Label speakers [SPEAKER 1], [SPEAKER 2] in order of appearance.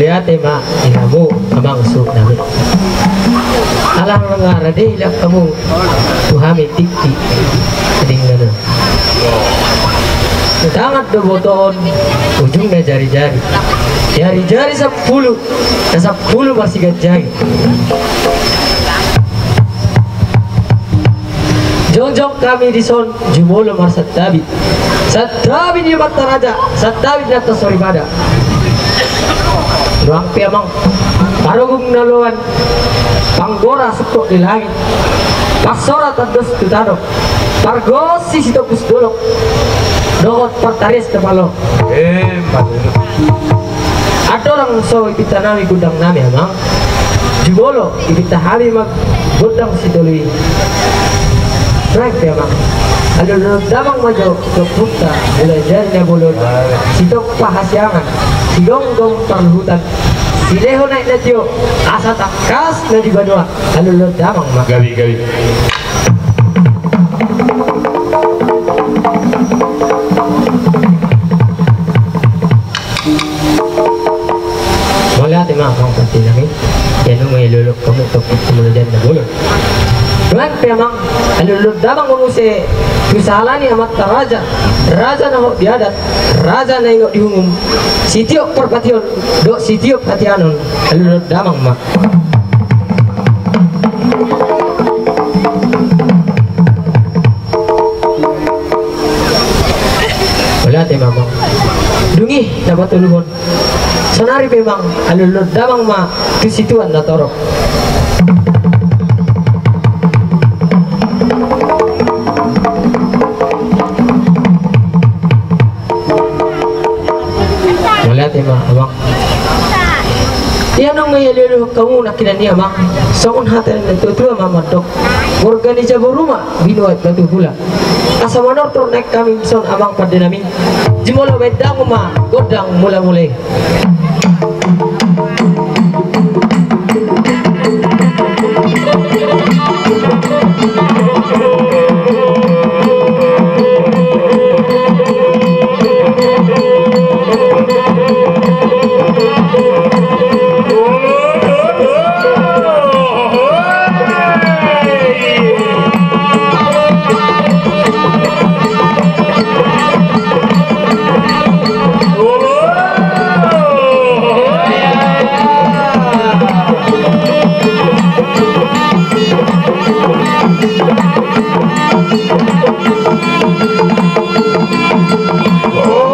[SPEAKER 1] Mulia tema ilamu amang suk nami. Alang ngara deh ilak kamu tuhami tiki kedingana. Tangan do boton ujungnya jari-jari. Jari-jari 10 dan 10 masih gajari. Jongjong kami di son jumolo mar Satabi. Satabi di mata raja, Satabi di atas soribada. Ruang piamang parugong naluan panggora sutok di langit. Paksora tados tutano. Pargosi sitopus dolok. Dokot partaris temalo. Ada orang so ipita nami gudang nami amang. Jumolo ipita hami mag gudang sidoli. Right ya mak. Ada damang majo keputa belajar ya bolon. Sitok pahasyangan. Sigonggong perhutan. Sileho naik natio asa takas na juga doa. Ada damang mak.
[SPEAKER 2] Gabi.
[SPEAKER 1] Wala ti mak ang pantinangin. Yan ang may lulok kamu topik kemudian na bolon. Tuan memang alulud damang menguse kusalani amat raja na diadat raja na ingok diumum sitiok perpation dok sitiok hatianon alulud damang mak wala te mamang dungi dapat ulumon sonari memang alulud damang ma kisituan na torok. Tema abang yan ang may alilo kamu nakinan niya mak soon hatan ng tutua mamadok organisa buruma binuat batu hula asa manortor naik kami son abang pada namin jimola wedang ma godang mula-mulai Oh